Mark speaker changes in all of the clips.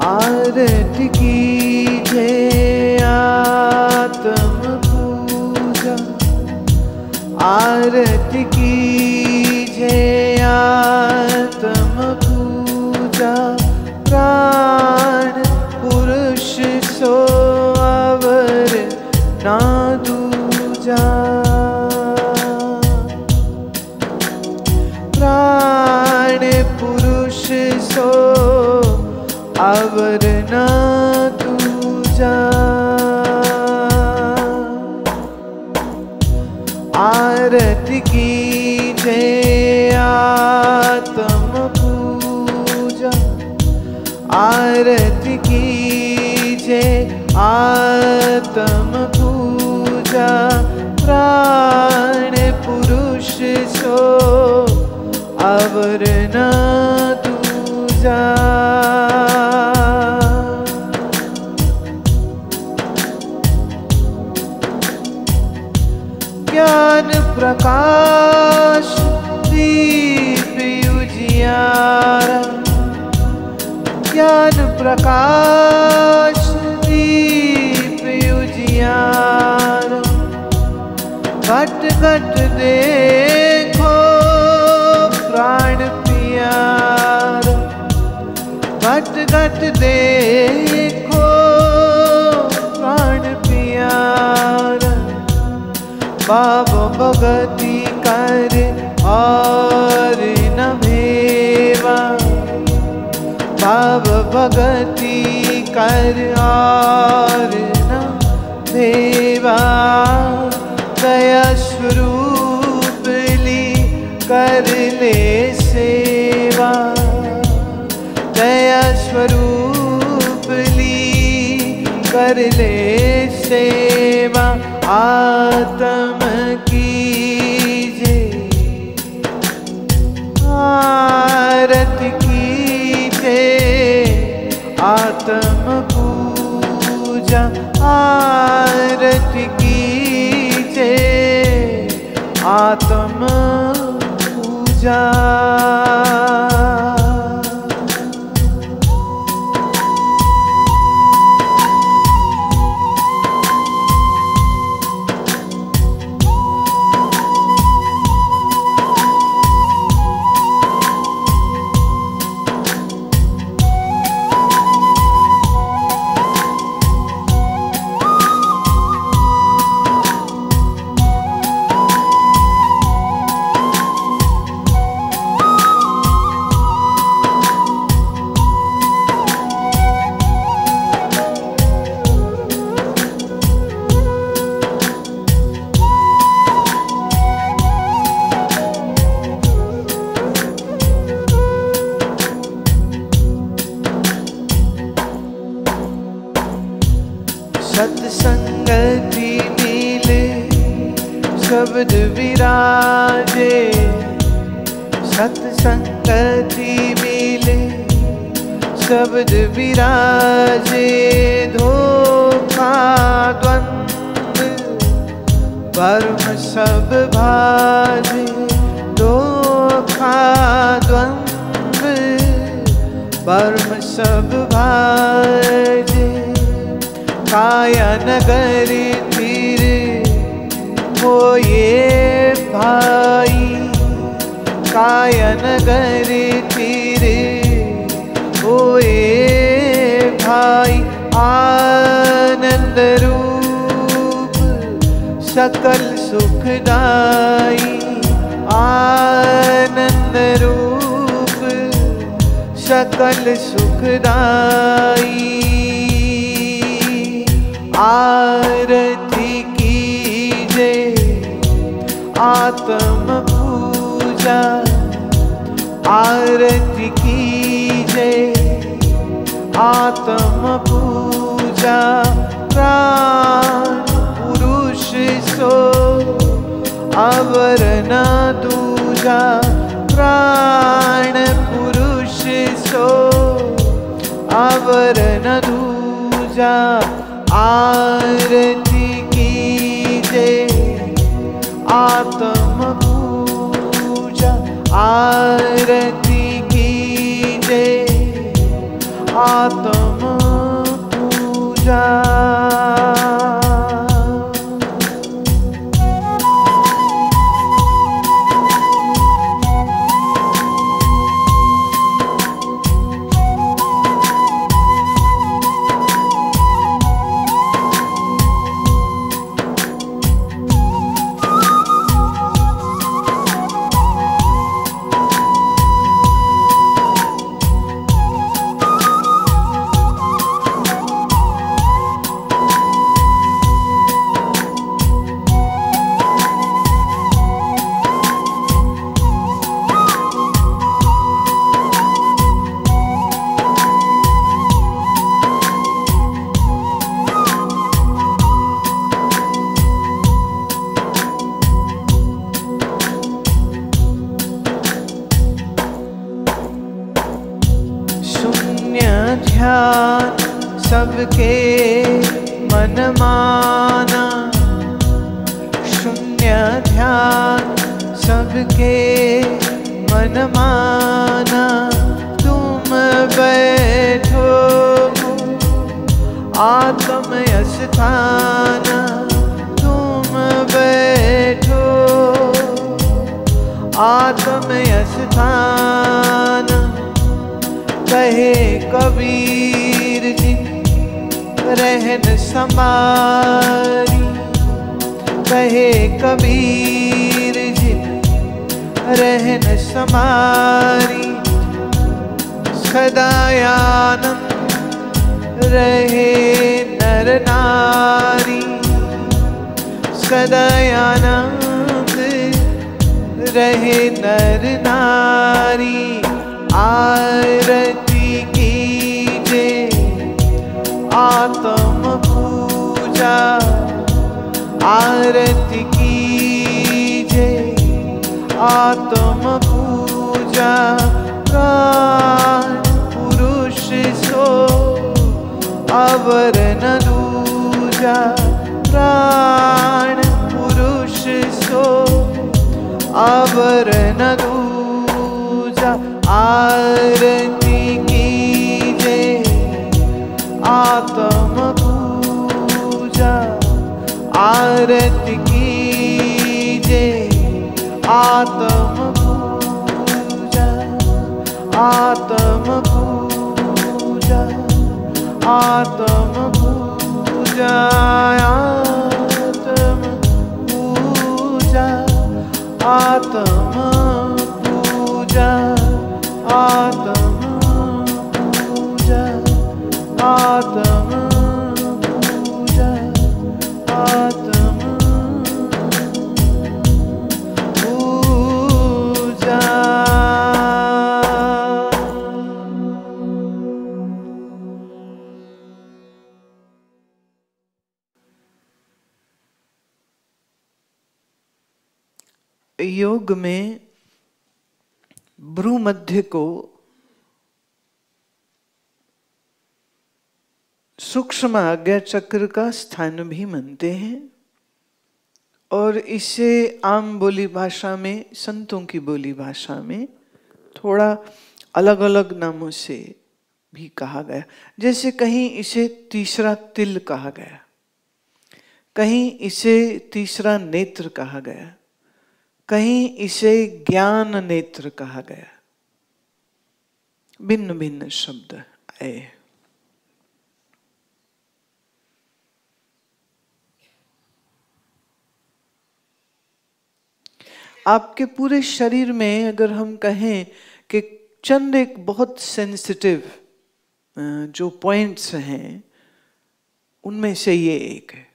Speaker 1: आरती कीजे आत्म पूजा, आरती कीजे आत्म पूजा। प्राण पुरुष सो अवर ना दूजा, प्राण पुरुष सो अवर न दूजा। आरती कीजे आत्म पूजा, आरती कीजे आत्म पूजा। प्राण पुरुष सो अवर न दूजा। ज्ञान प्रकाश दीप उजियारा, ज्ञान प्रकाश दीप उजियारा। घट घट देखो प्राण प्यारा, घट घट देखो प्राण प्यारा। बाबा भगति कर और न भेवा, बाबा भगति कर और न भेवा। दया स्वरूप ली कर ले सेवा, दया स्वरूप ली कर ले सेवा। आत्म कीजे आरती कीजे आत्म पूजा, आरती कीजे आत्म पूजा। सत्संगति मिले शब्द विराजे, सत्संगति मिले शब्द विराजे। धोखा द्वंद्व वर्म सब भाजे, धोखा द्वंद्व वर्म सब भाजे। काया नगरी तीर हो ये भाई, काया नगरी तीर हो ये भाई। आनंद रूप सकल सुखदाई, आनंद रूप सकल सुखदाई। आरती कीजे आत्म पूजा, आरती कीजे आत्म पूजा। प्राण पुरुष सो अवर न दूजा, प्राण पुरुष सो अवर न दूजा। आरती कीजे आत्म पूजा, आरती कीजे आत्म दूजा। ध्यान सबके मन माना, शून्य ध्यान सबके मन माना। तुम बैठो आत्म स्थान, तुम बैठो आत्म स्थान। कहे कबीर जी रहन समारी, कहे कबीर जी रहन समारी। सदा आनंद रहे नर नारी, सदा आनंद रहे नर नारी। आरती कीजे आत्म पूजा, आरती कीजे आत्म पूजा। प्राण पुरुष सो अवर न दूजा, प्राण पुरुष सो अवर न दूजा। आरती कीजे आत्म पूजा, आरती कीजे आत्म पूजा, आत्म पूजा, आत्म पूजा, आत्म पूजा, आत्म पूजा, आत्म पूजा, आत्म पूजा, आत्म पूजा। योग में भ्रू मध्य को सूक्ष्म आज्ञा चक्र का स्थान भी मानते हैं और इसे आम बोली भाषा में, संतों की बोली भाषा में थोड़ा अलग अलग नामों से भी कहा गया। जैसे कहीं इसे तीसरा तिल कहा गया, कहीं इसे तीसरा नेत्र कहा गया, कहीं इसे ज्ञान नेत्र कहा गया। भिन्न भिन्न शब्द आए। आपके पूरे शरीर में अगर हम कहें कि चंद एक बहुत सेंसिटिव जो पॉइंट्स हैं, उनमें से ये एक है।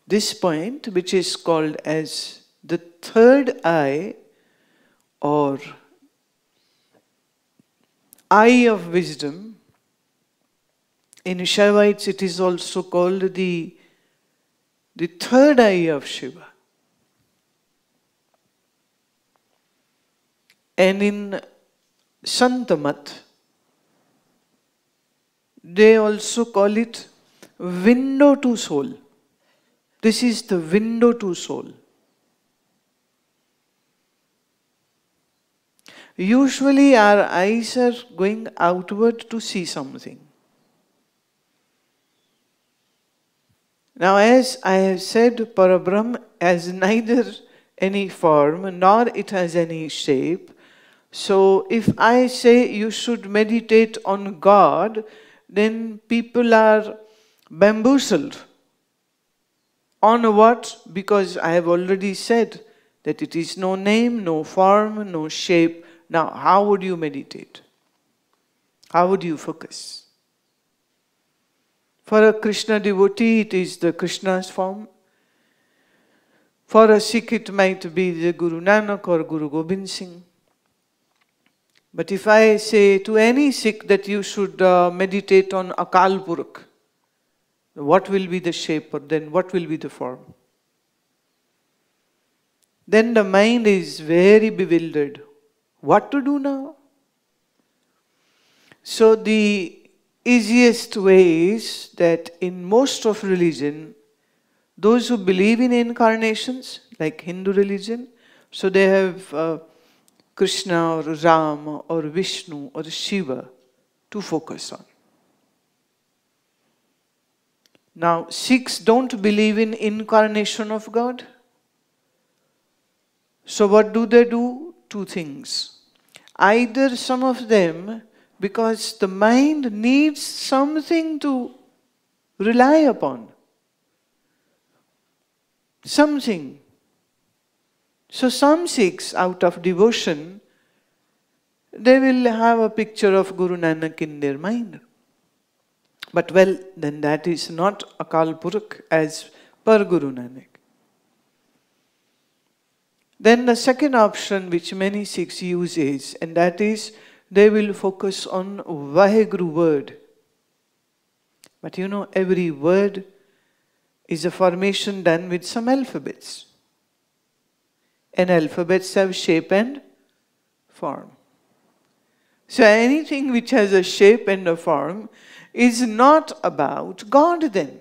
Speaker 1: This point, which is called as the third eye or eye of wisdom, in Shaivites it is also called the third eye of Shiva. And in Santamat, they also call it window to soul. This is the window to soul. Usually our eyes are going outward to see something. Now, as I have said, Parabrahm has neither any form nor it has any shape. So if I say you should meditate on God, then people are bamboozled. On what? Because I have already said that it is no name, no form, no shape. Now, how would you meditate? How would you focus? For a Krishna devotee, it is the Krishna's form. For a Sikh, it might be the Guru Nanak or Guru Gobind Singh. But if I say to any Sikh that you should meditate on Akal Purakh, what will be the shape, or then what will be the form? Then the mind is very bewildered. What to do now? So the easiest way is that in most of religion, those who believe in incarnations, like Hindu religion, so they have Krishna or Ram or Vishnu or Shiva to focus on. Now, Sikhs don't believe in incarnation of God. So what do? Two things. Either some of them, because the mind needs something to rely upon. Something. So some Sikhs, out of devotion, they will have a picture of Guru Nanak in their mind. But well, then that is not Akal Purakh as per Guru Nanak. Then the second option which many Sikhs use is, and that is, they will focus on Vaheguru word. But you know, every word is a formation done with some alphabets. And alphabets have shape and form. So anything which has a shape and a form is not about God then.